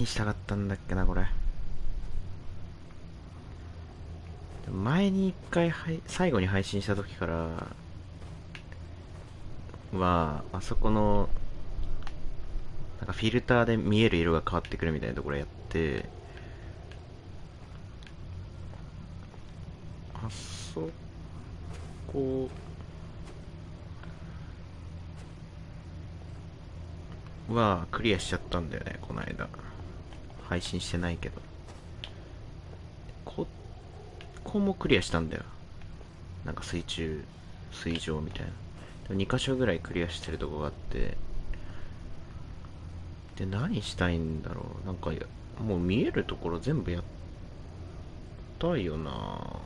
にしたかったんだっけな、これ。前に一回最後に配信した時からは、あそこの、なんかフィルターで見える色が変わってくるみたいなところやって、あそこはクリアしちゃったんだよね、この間。配信してないけど。ここもクリアしたんだよ。なんか水上みたいな。でも2箇所ぐらいクリアしてるとこがあって、で、何したいんだろう。なんか、もう見えるところ全部やったいよな。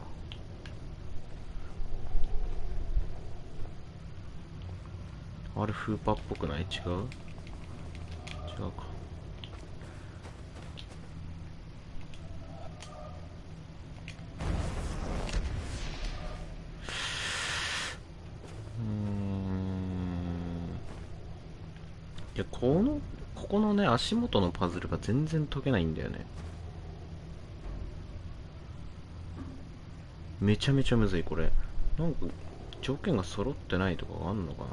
アルフーパっぽくない？違う？違うか。いや、ここのね、足元のパズルが全然解けないんだよね。めちゃめちゃむずい、これ。なんか、条件が揃ってないとかがあんのかな。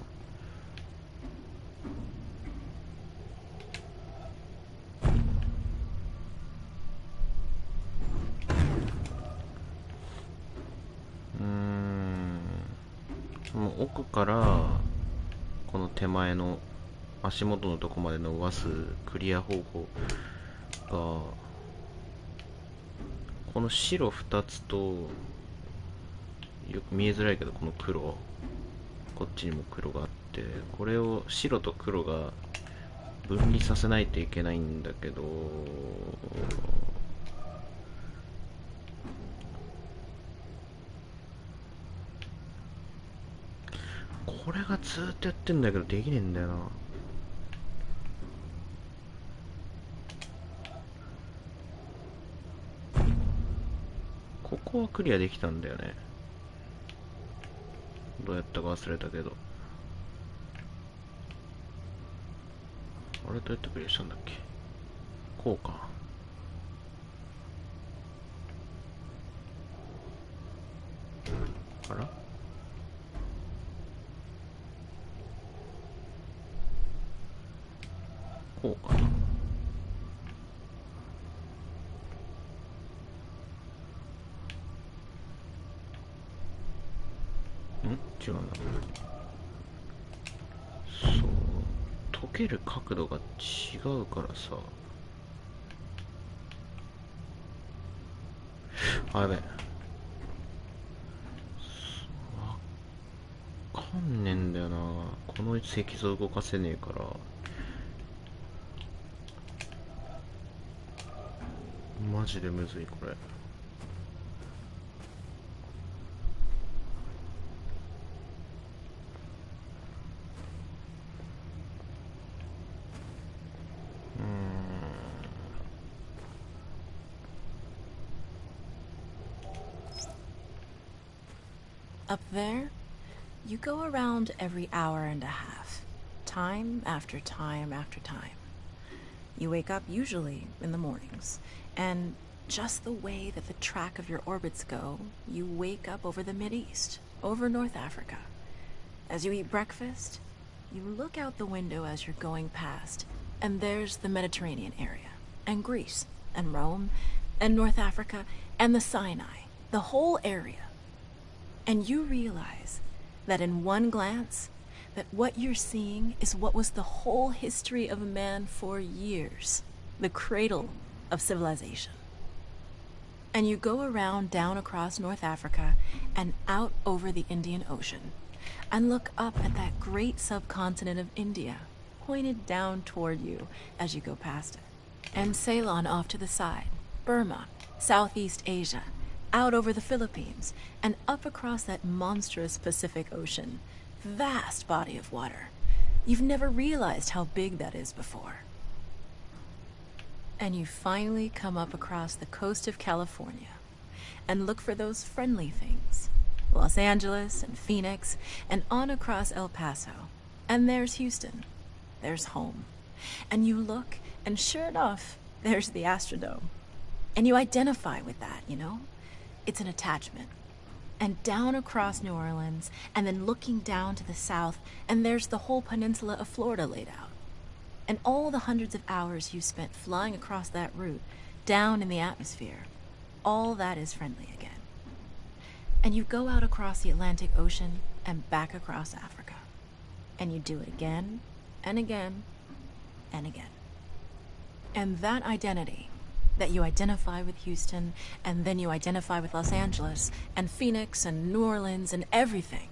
もう奥から、この手前の足元のとこまで伸ばすクリア方法が、この白2つと、よく見えづらいけど、この黒、こっちにも黒があって、これを白と黒が分離させないといけないんだけど、これがずーっとやってんだけどできねえんだよな。ここはクリアできたんだよね。どうやったか忘れたけど。あれどうやってクリアしたんだっけ。こうか。あら、こうかな。違うんだ。そう。解ける角度が違うからさ。あ、やべえ。わかんねえんだよな。この石像動かせねえから。マジでむずい、これ。Up there, you go around every hour and a half, time after time after time. You wake up usually in the mornings, and just the way that the track of your orbits go, you wake up over the Mideast, over North Africa. As you eat breakfast, you look out the window as you're going past, and there's the Mediterranean area, and Greece, and Rome, and North Africa, and the Sinai, the whole area. And you realize that in one glance, that what you're seeing is what was the whole history of man for years, the cradle of civilization. And you go around down across North Africa and out over the Indian Ocean, and look up at that great subcontinent of India, pointed down toward you as you go past it. And Ceylon off to the side, Burma, Southeast Asia, out over the Philippines, and up across that monstrous Pacific Ocean. Vast body of water. You've never realized how big that is before. And you finally come up across the coast of California and look for those friendly things. Los Angeles and Phoenix, and on across El Paso. And there's Houston. There's home. And you look, and sure enough, There's the Astrodome. And you identify with that, you know? It's an attachment. And down across New Orleans, and then looking down to the south, and there's the whole peninsula of Florida laid out. And all the hundreds of hours you spent flying across that route, down in the atmosphere, all that is friendly again. And you go out across the Atlantic Ocean and back across Africa. And you do it again, and again, and again. And that identity, that you identify with Houston, and then you identify with Los Angeles, and Phoenix, and New Orleans, and everything.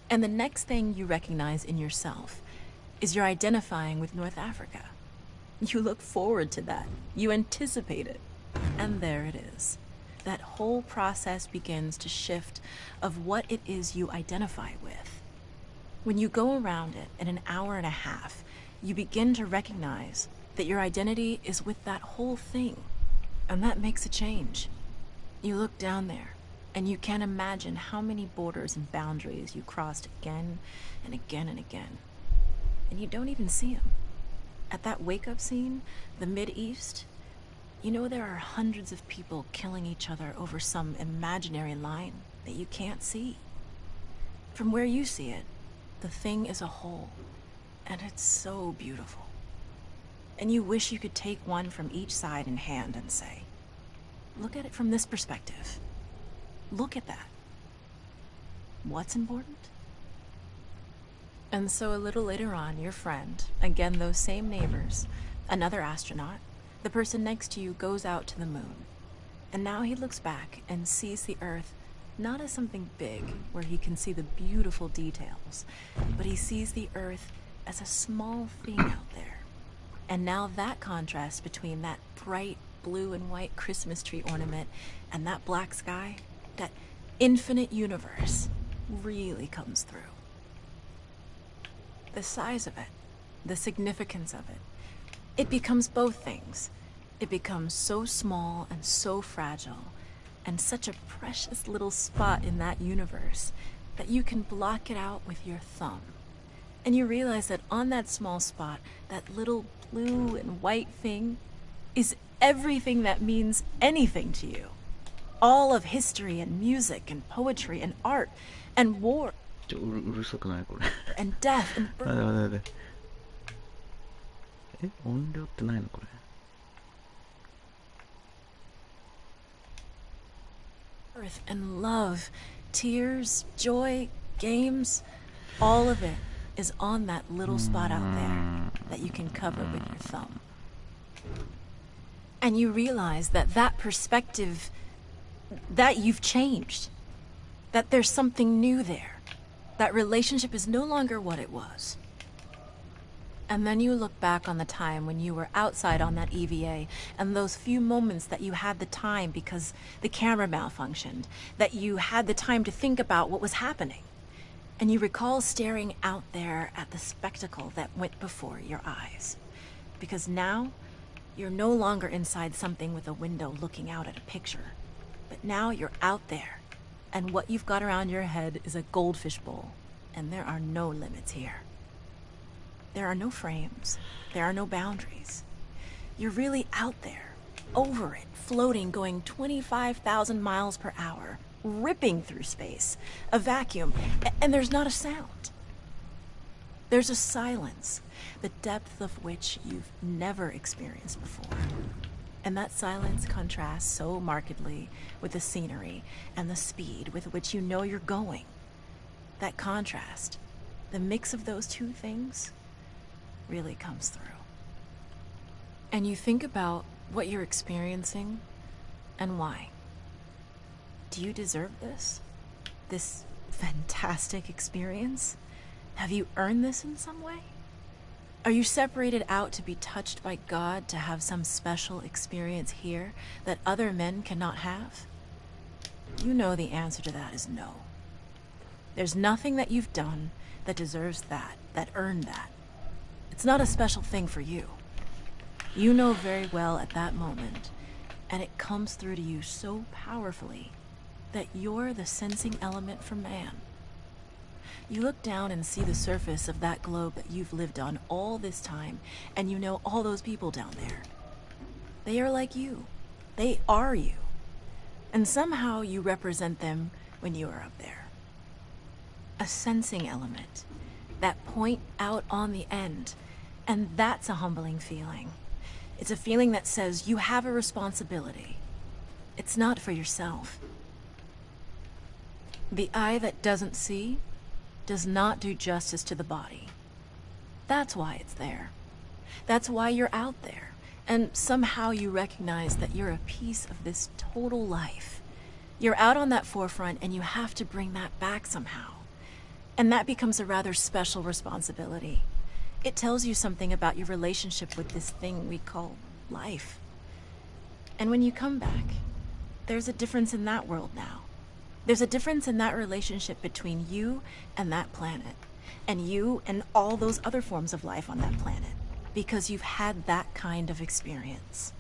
And the next thing you recognize in yourself is you're identifying with North Africa. You look forward to that. You anticipate it. And there it is. That whole process begins to shift of what it is you identify with. When you go around it in an hour and a half, you begin to recognize that your identity is with that whole thing. And that makes a change. You look down there, and you can't imagine how many borders and boundaries you crossed again and again and again. And you don't even see them. At that wake-up scene, the Mid-East, you know there are hundreds of people killing each other over some imaginary line that you can't see. From where you see it, the thing is a whole, and it's so beautiful. And you wish you could take one from each side in hand and say, look at it from this perspective. Look at that. What's important? And so a little later on, your friend, again those same neighbors, another astronaut, the person next to you goes out to the moon. And now he looks back and sees the Earth not as something big where he can see the beautiful details, but he sees the Earth as a small thing out there. And now that contrast between that bright blue and white Christmas tree ornament and that black sky, that infinite universe, really comes through. The size of it, the significance of it, it becomes both things. It becomes so small and so fragile, and such a precious little spot in that universe that you can block it out with your thumb. And you realize that on that small spot, that little blue and white thing is everything that means anything to you. All of history and music and poetry and art and war うるさくないこれ and death and 待って待って待ってえ音量ってないのこれ birth and love, tears, joy, games, all of it is on that little spot out there that you can cover with your thumb. And you realize that that perspective, that you've changed, that there's something new there. That relationship is no longer what it was. And then you look back on the time when you were outside on that EVA and those few moments that you had the time because the camera malfunctioned, that you had the time to think about what was happening. And you recall staring out there at the spectacle that went before your eyes. Because now, you're no longer inside something with a window looking out at a picture. But now you're out there, and what you've got around your head is a goldfish bowl, and there are no limits here. There are no frames. There are no boundaries. You're really out there, over it, floating, going 25,000 miles per hour, ripping through space, a vacuum, and there's not a sound. There's a silence, the depth of which you've never experienced before. And that silence contrasts so markedly with the scenery and the speed with which you know you're going. That contrast, the mix of those two things, really comes through. And you think about what you're experiencing and why. Do you deserve this? This fantastic experience? Have you earned this in some way? Are you separated out to be touched by God to have some special experience here that other men cannot have? You know the answer to that is no. There's nothing that you've done that deserves that earned that. It's not a special thing for you. You know very well at that moment, and it comes through to you so powerfully that you're the sensing element for man. You look down and see the surface of that globe that you've lived on all this time, and you know all those people down there. They are like you. They are you. And somehow you represent them when you are up there. A sensing element. That point out on the end. And that's a humbling feeling. It's a feeling that says you have a responsibility. It's not for yourself. The eye that doesn't see does not do justice to the body. That's why it's there. That's why you're out there. And somehow you recognize that you're a piece of this total life. You're out on that forefront and you have to bring that back somehow. And that becomes a rather special responsibility. It tells you something about your relationship with this thing we call life. And when you come back, there's a difference in that world now. There's a difference in that relationship between you and that planet, and you and all those other forms of life on that planet, because you've had that kind of experience.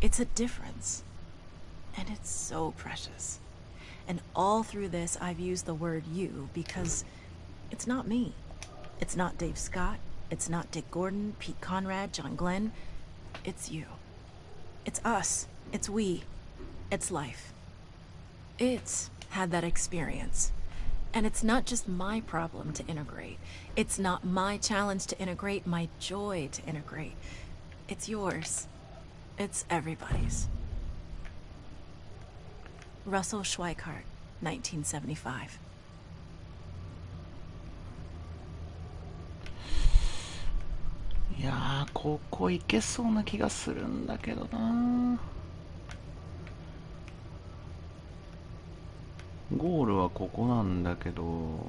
It's a difference, and it's so precious. And all through this, I've used the word you because it's not me. It's not Dave Scott. It's not Dick Gordon, Pete Conrad, John Glenn. It's you. It's us. It's we. It's life. It's had that experience. And it's not just my problem to integrate. It's not my challenge to integrate, my joy to integrate. It's yours. It's everybody's. Russell Schweikart, 1975. いやー、ここ行けそうな気がするんだけどな。ゴールはここなんだけど、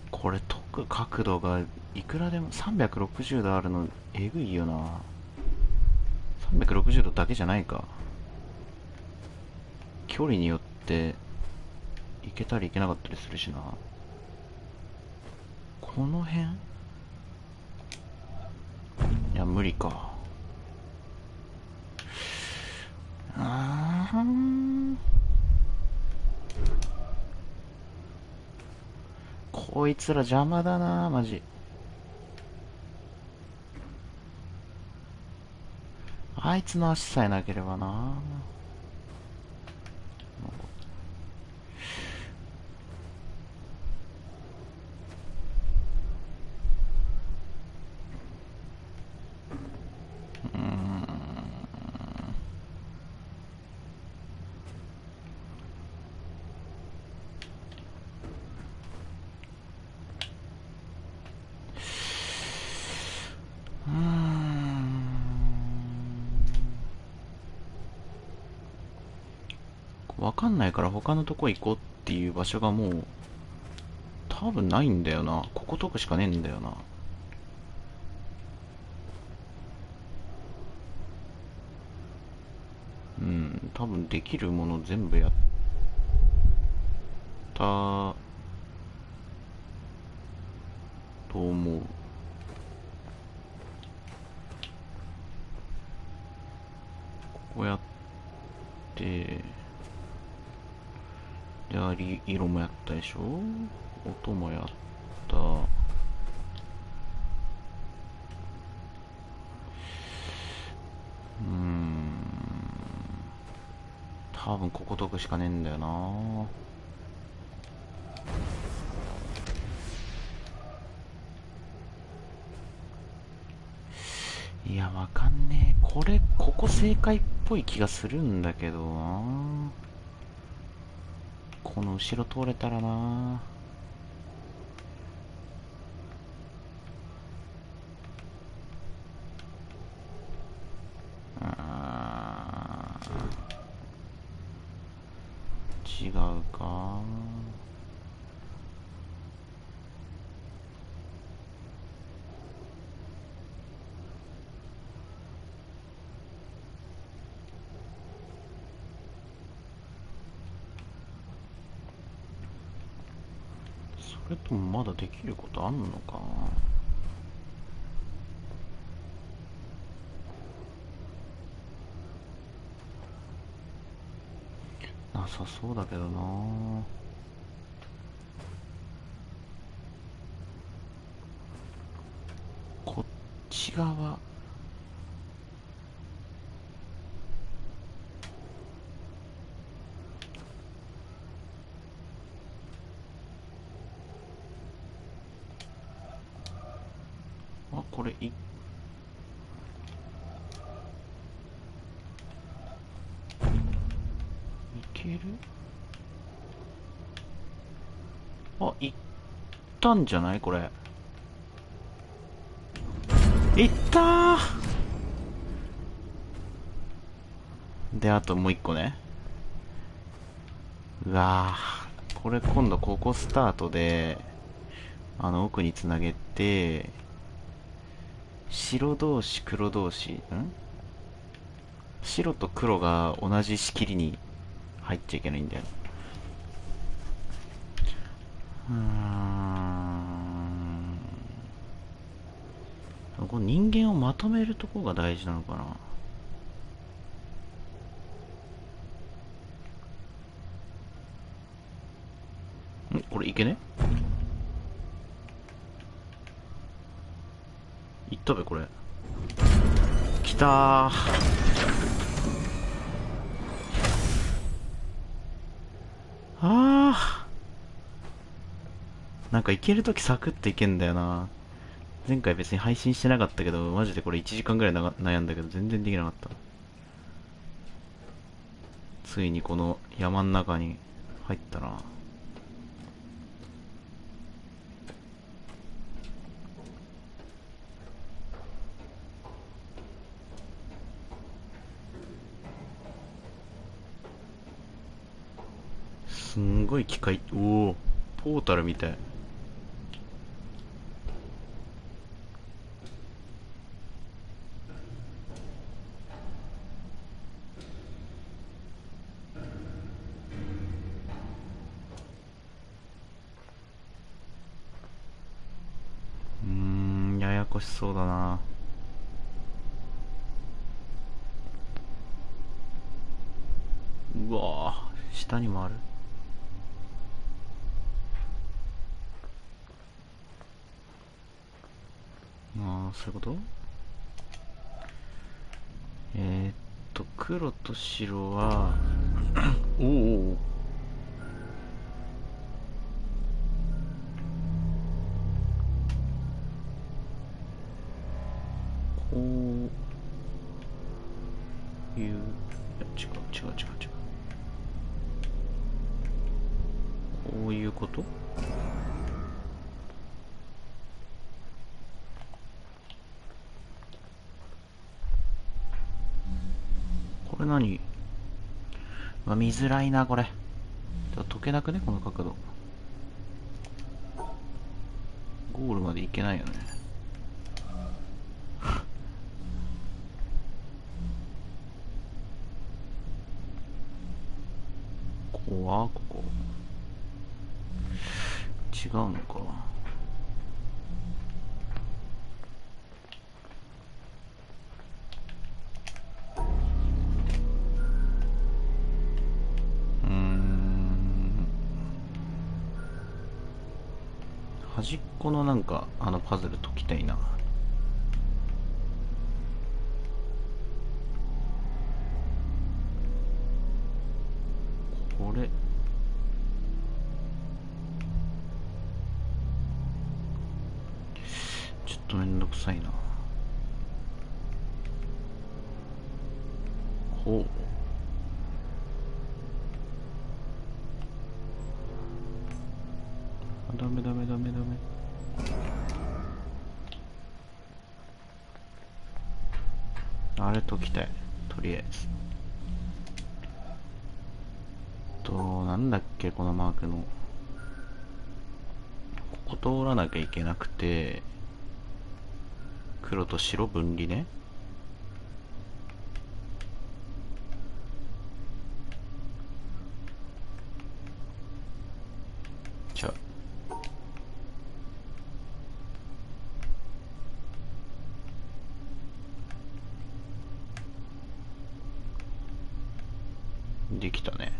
これ解く角度がいくらでも360度あるのえぐいよな。360度だけじゃないか。距離によっていけたりいけなかったりするしな。この辺、いや無理か。こいつら邪魔だなマジ。あいつの足さえなければな。わかんないから他のとこ行こうっていう場所がもう多分ないんだよな。ここ解くしかねえんだよな。多分できるもの全部やったと思う。こうやってで、色もやったでしょ、音もやった。多分ここ解くしかねえんだよな。いや、わかんねえ。ここ正解っぽい気がするんだけどな。この後ろ通れたらな。違うか。それともまだできることあんのかな。なさそうだけどな。こっち側これいける？あ、いったんじゃないこれ。いったー。で、あともう一個ね。うわー、これ今度ここスタートで、奥につなげて、白同士黒同士、白と黒が同じ仕切りに入っちゃいけないんだよ。この人間をまとめるとこが大事なのかな。これいけね？いったべこれ。きたー。なんかいけるときサクッといけんだよな。前回別に配信してなかったけど、マジでこれ1時間ぐらい悩んだけど全然できなかった。ついにこの山ん中に入ったな。すんごい機械、おお、ポータルみたい。ややこしそうだな。うわぁ、下にもある。ああ、そういうこと？えーっ黒と白はおお、こういう、いや、違う違う違う違う。こういうこと？これ何？見づらいな、これ。解けなくねこの角度。ゴールまで行けないよね。ここはここ。違うのか。端っこのなんかパズル解きたいな。これちょっとめんどくさいな。ほう、ダメダメダメダメ。あれ解きたい、とりあえず。なんだっけこのマークの、ここ通らなきゃいけなくて、黒と白分離ね。じゃあできたね。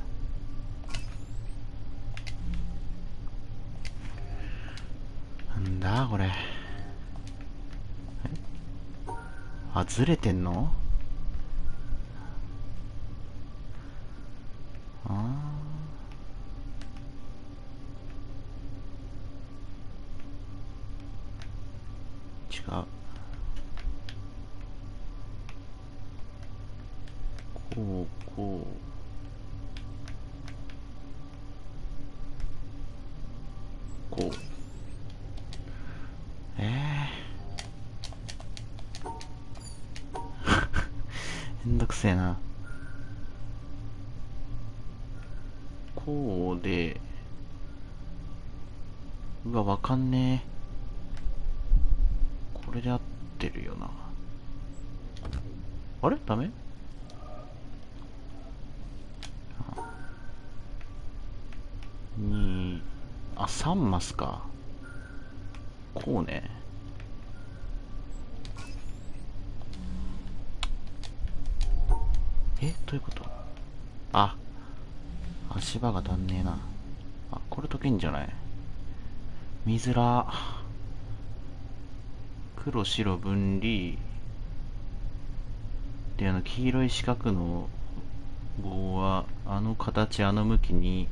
なんだこれ。あ、ずれてんの？あー、違う。こうこうこう。めんどくせえな。こうで、うわ、わかんねえ。これで合ってるよな。あれダメ？2、あ、3マスか。こうね。どういうこと？あ、足場が足んねえな。あ、これ解けんじゃない？見づら。黒白分離で、黄色い四角の棒はあの形、あの向きに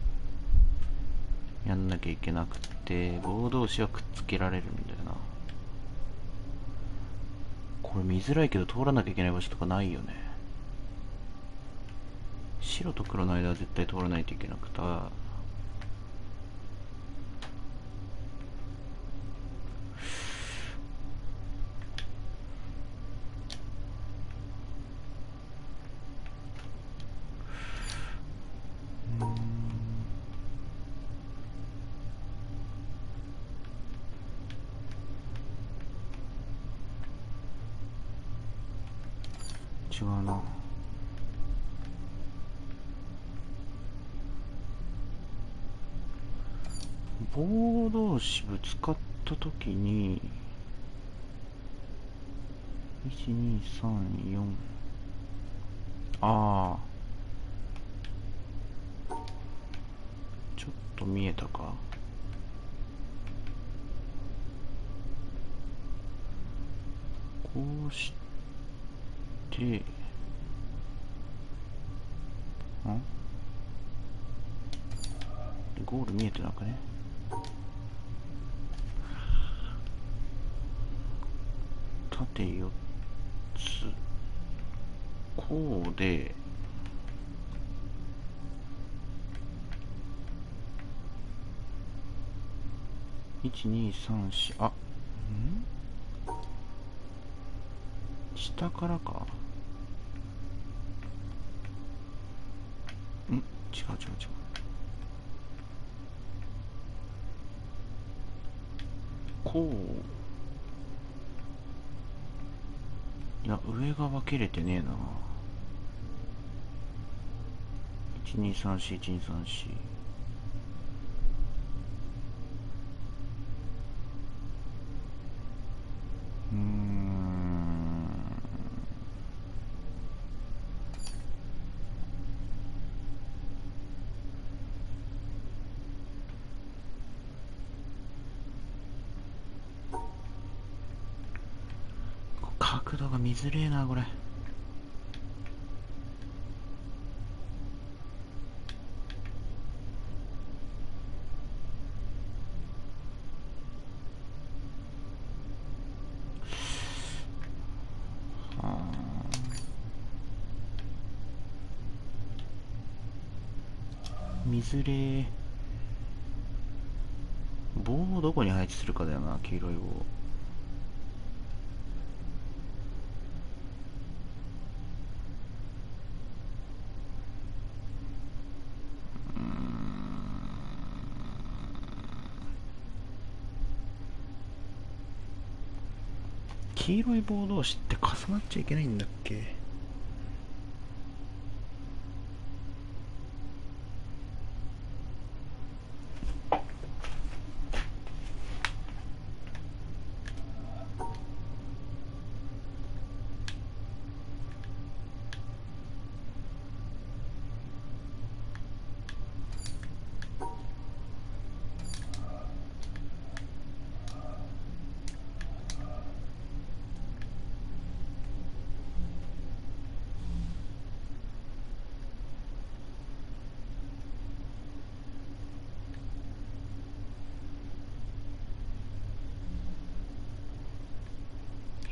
やんなきゃいけなくて、棒同士はくっつけられるんだよな。これ見づらいけど通らなきゃいけない場所とかないよね。白と黒の間は絶対通らないといけなくて、違うな。棒同士ぶつかった時に、1234、ああ、ちょっと見えたか。こうして、ゴール見えてなくね？縦4つ。こうで、1234、あ、下からか。違う違う違う。こう、いや、上が分けれてねえな。1234、1234。角度が見づれえな、これ。見づれえ。棒をどこに配置するかだよな、黄色い棒。黄色い棒同士って重なっちゃいけないんだっけ？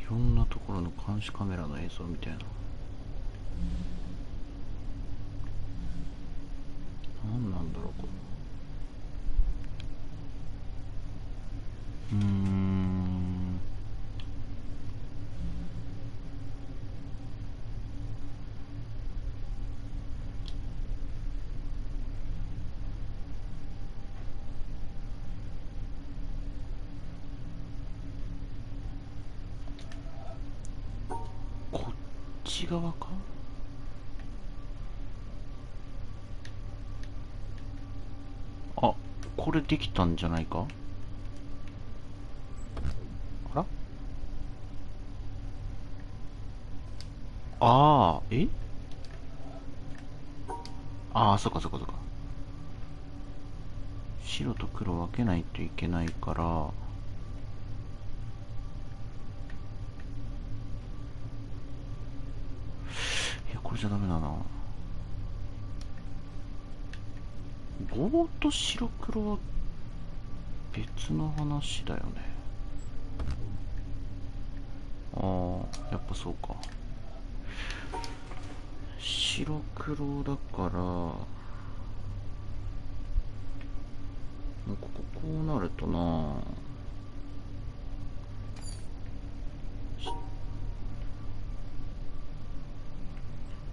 いろんなところの監視カメラの映像みたいな。何なんだろうこれ。こっち側か。あ、これできたんじゃないか。あら、あー、ああ、そっかそっかそっか。白と黒分けないといけないから、いや、これじゃダメだな。棒と白黒は別の話だよね。ああ、やっぱそうか。白黒だからもうこうなるとな、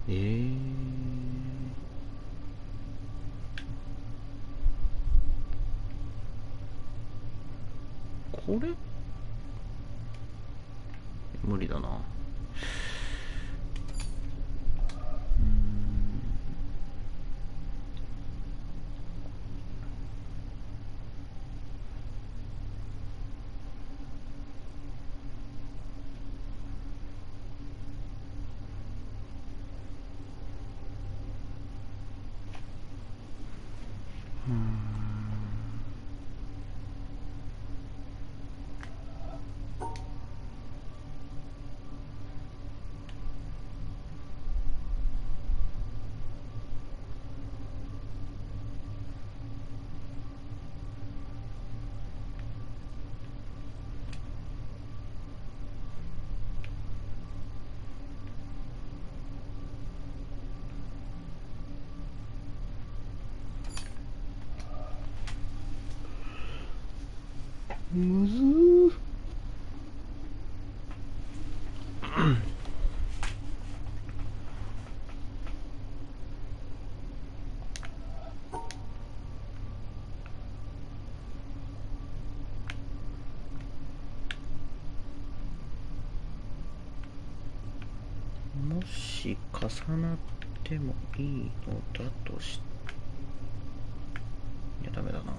えー、これ無理だな。むずー。もし重なってもいいのだとし、いやダメだな。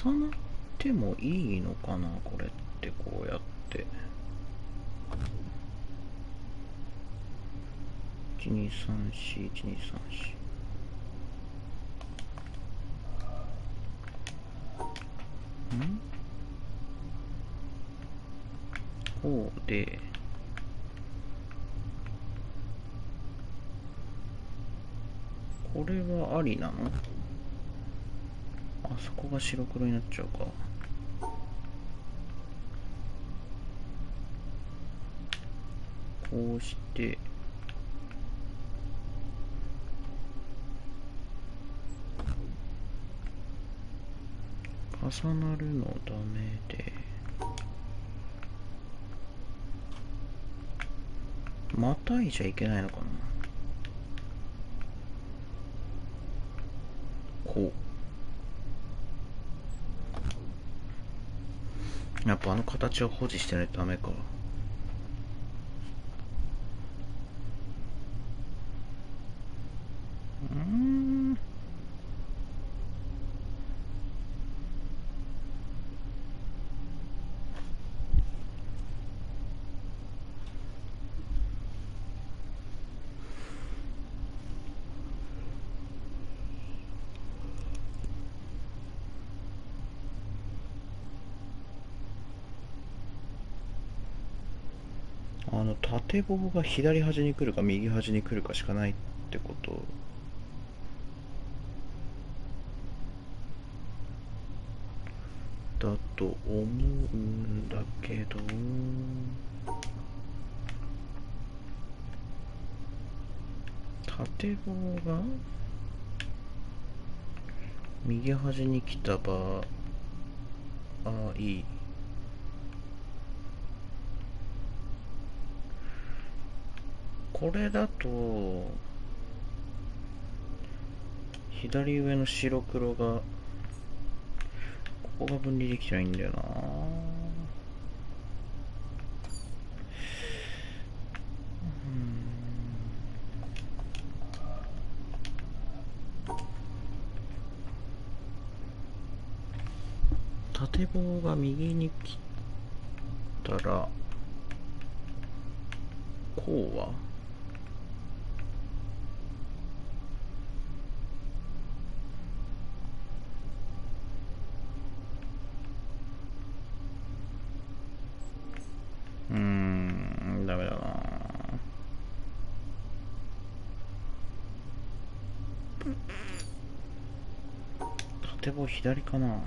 重なってもいいのかなこれって。こうやって12341234、こうで、これはありなの？あそこが白黒になっちゃうか。こうして重なるのダメで、またいじゃいけないのかな。こう、やっぱあの形を保持してないとダメか。縦棒が左端に来るか右端に来るかしかないってことだと思うんだけど、縦棒が右端に来た場合、これだと左上の白黒がここが分離できてないんだよな。縦棒が右に来たらこうはダメだな。縦棒左かな。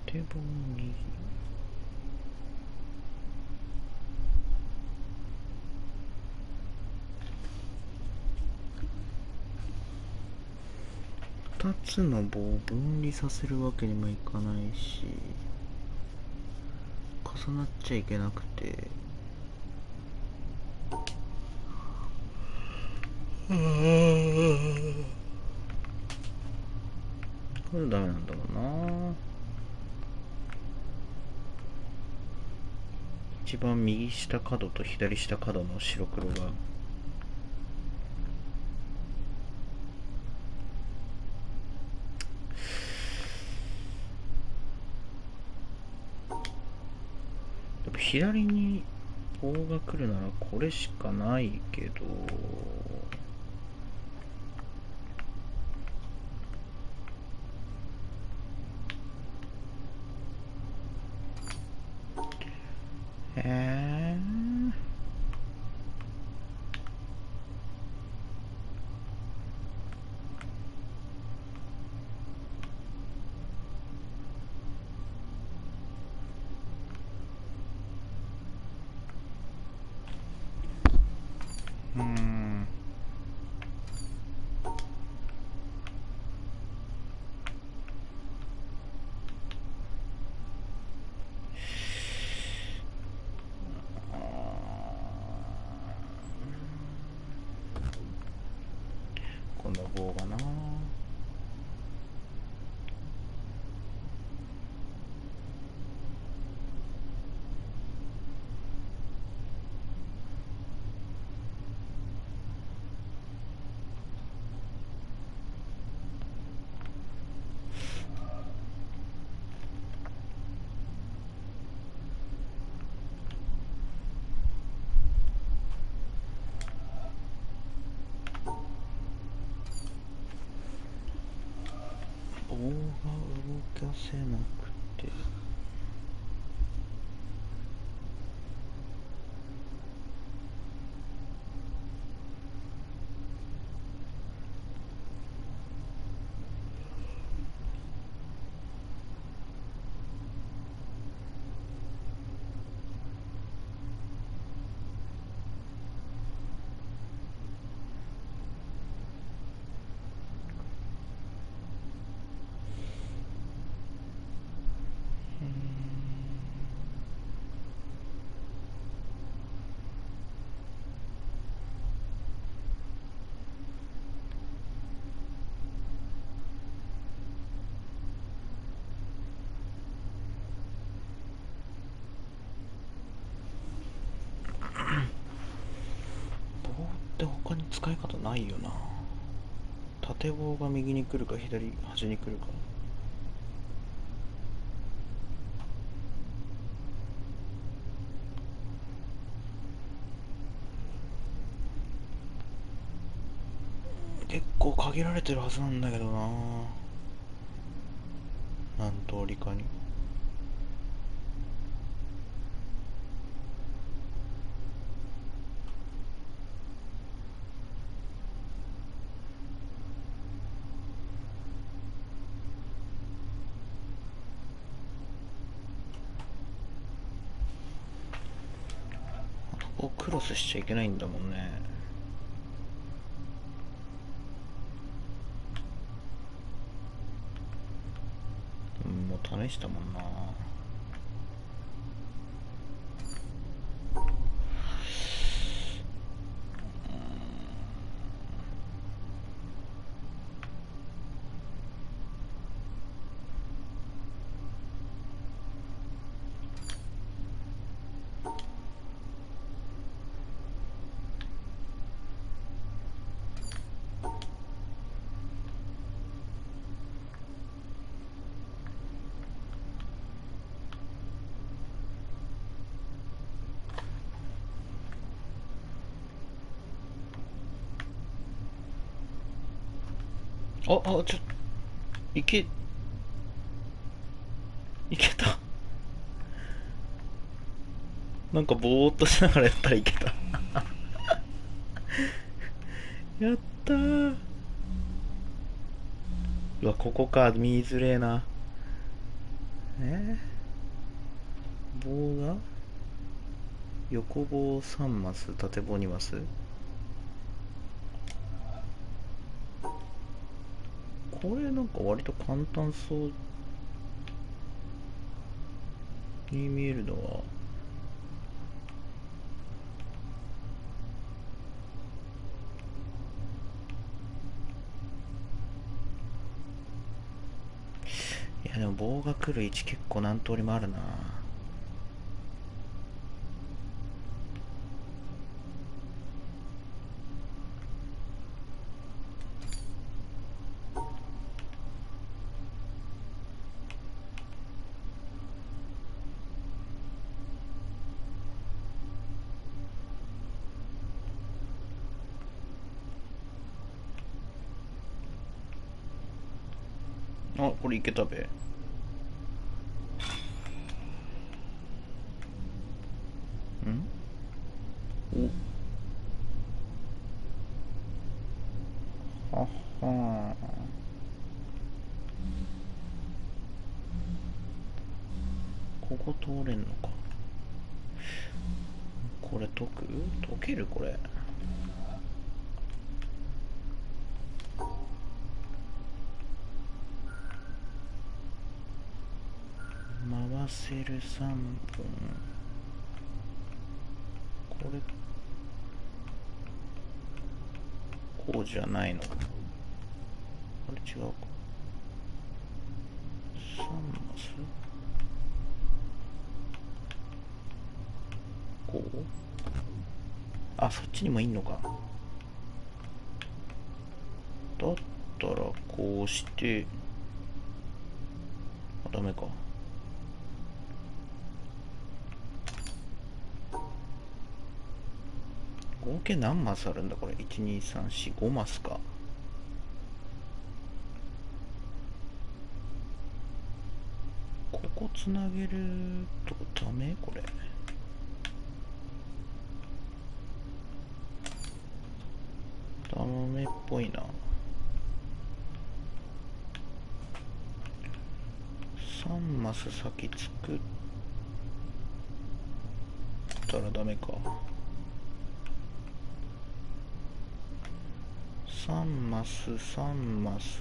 縦棒右。2つの棒を分離させるわけにもいかないし、重なっちゃいけなくて、これダメなんだろうな。一番右下角と左下角の白黒が左に棒が来るならこれしかないけど、今度は棒がな。棒が動かせなくて、棒って他に使い方ないよな。縦棒が右に来るか左端に来るか。結構限られてるはずなんだけどな。何通りかに。ここクロスしちゃいけないんだもんね。もう試したもんな。いけ、いけた。なんかぼーっとしながらやったらいけた。やったー。うわ、ここか、見づれーな。棒が横棒3マス、縦棒2マス。これなんか割と簡単そうに見えるのは、いやでも棒が来る位置結構何通りもあるな。あ、これいけたべ。お、はっはー。ここ通れんのか。これ解けるこれ。回せる3本。これこうじゃないの。これ違うか。3マスこう。あ、そっちにもいんのか。だったらこうして、あ、ダメか。合計何マスあるんだこれ。1、2、3、4、5マスか。ここつなげるとダメこれ。ダメっぽいな。3マス先作ったらダメか。3マス3マス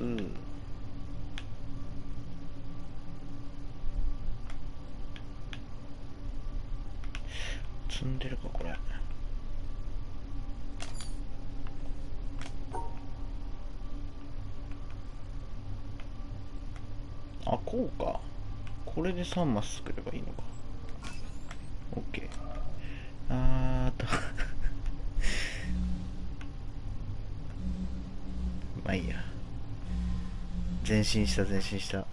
積んでるかこれ。あ、こうか。これで3マス作ればいいのか。 OK。 まあいいや。前進した前進した。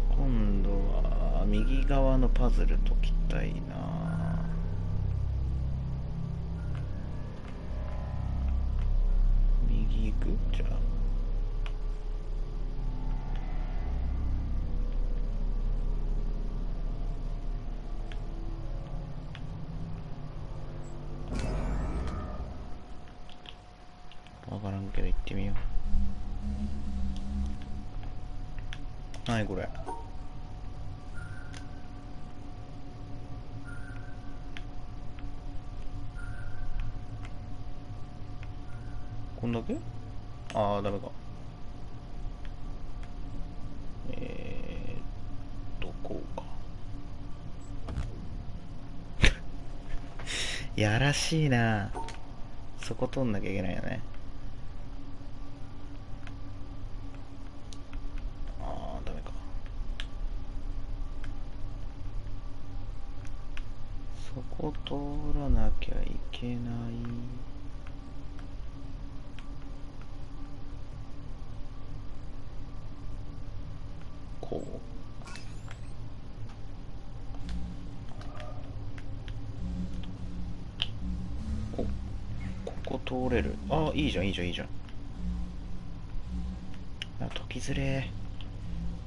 今度は右側のパズル解きたいな。じゃあわからんけど行ってみよう。はい、これこんだけ。ああ、ダメか。こうか。やらしいな。そこ通んなきゃいけないよね。ああ、ダメか。そこ通らなきゃいけない。こう。ここ通れる。ああ、いいじゃん、いいじゃん、いいじゃん。あ、時ずれ。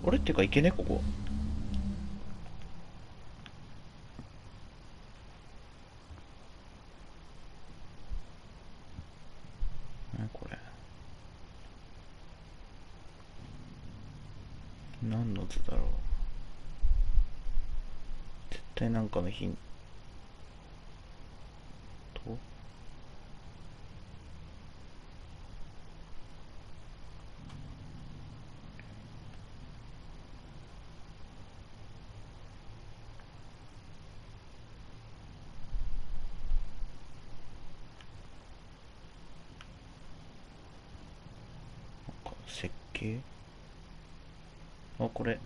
俺っていうか、いけねここ。これ。何の図だろう。絶対なんかのヒント。設計。あ、これ。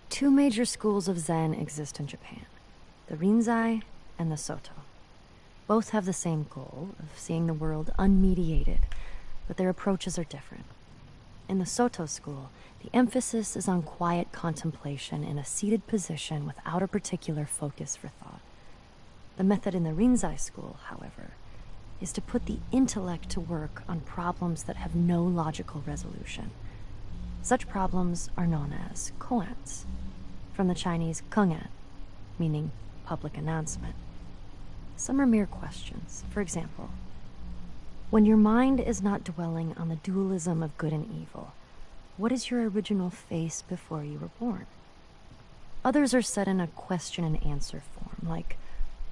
Two major schools of Zen exist in Japan, the Rinzai and the Soto. Both have the same goal of seeing the world unmediated, but their approaches are different. In the Soto school, the emphasis is on quiet contemplation in a seated position without a particular focus for thought. The method in the Rinzai school, however, is to put the intellect to work on problems that have no logical resolution. Such problems are known as koans, from the Chinese kengan, meaning public announcement. Some are mere questions. For example, when your mind is not dwelling on the dualism of good and evil, what is your original face before you were born? Others are set in a question and answer form, like,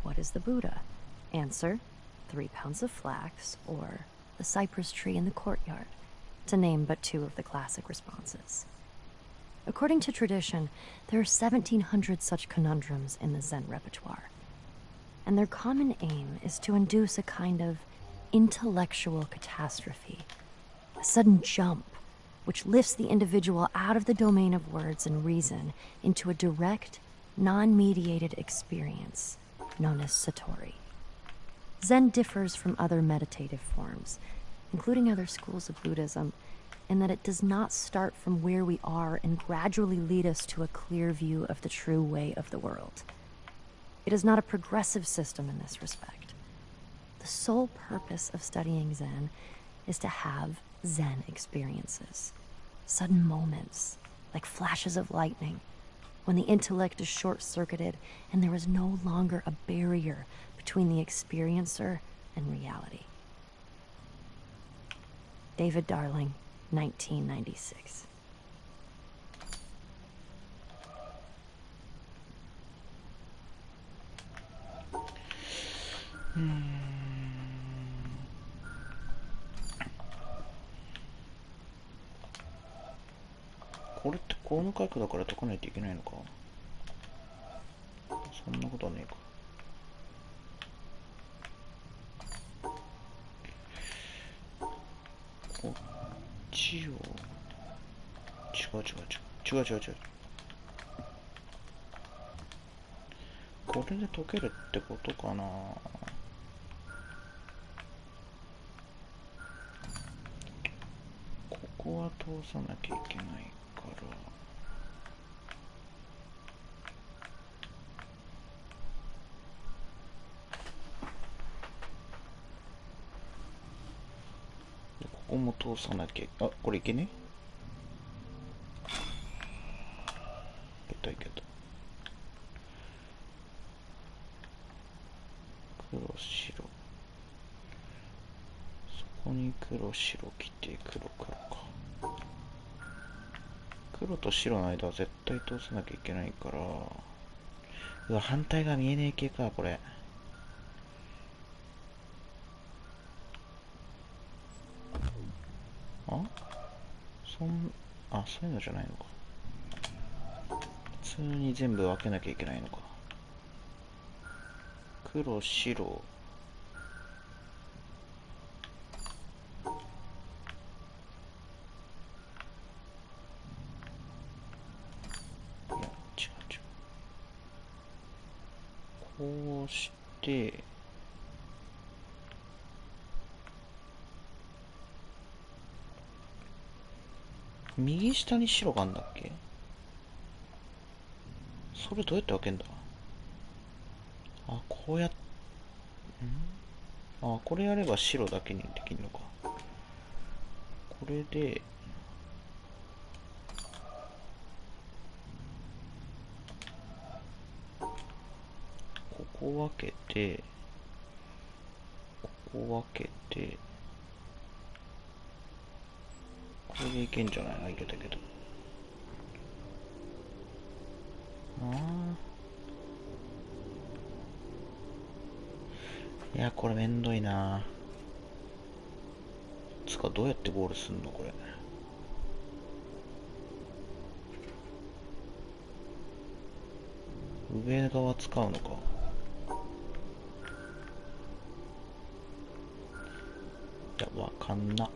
what is the Buddha? Answer, 3 pounds of flax, or the cypress tree in the courtyard, to name but 2 of the classic responses. According to tradition, there are 1,700 such conundrums in the Zen repertoire, and their common aim is to induce a kind of intellectual catastrophe, a sudden jump which lifts the individual out of the domain of words and reason into a direct, non-mediated experience known as satori. Zen differs from other meditative forms, including other schools of Buddhism, in that it does not start from where we are and gradually lead us to a clear view of the true way of the world. It is not a progressive system in this respect. The sole purpose of studying Zen is to have Zen experiences, sudden moments, like flashes of lightning, when the intellect is short-circuited and there is no longer a barrier between the experiencer and reality. David Darling, 1996.これってこの角だから解かないといけないのか。そんなことはねえか。こっちを違う違う違う違う違う違う。これで解けるってことかな。ここは通さなきゃいけないから。こも通さなきゃ。あ、これいけね？いけたいけた。黒白。そこに黒白来て黒黒か。黒と白の間は絶対通さなきゃいけないから。うわ、反対が見えねえ系か、これ。あそういうのじゃないのか。普通に全部分けなきゃいけないのか。黒、白。いや、違う違う。こうして、右下に白があんだっけ？それどうやって分けんだ？あ、こうやっ、これやれば白だけにできるのか。これで、ここ分けて、ここ分けて、これでいけんじゃない？あ、いけたけど。いや、これめんどいな。つか、どうやってゴールすんのこれ。上側使うのか。いや、わかんな。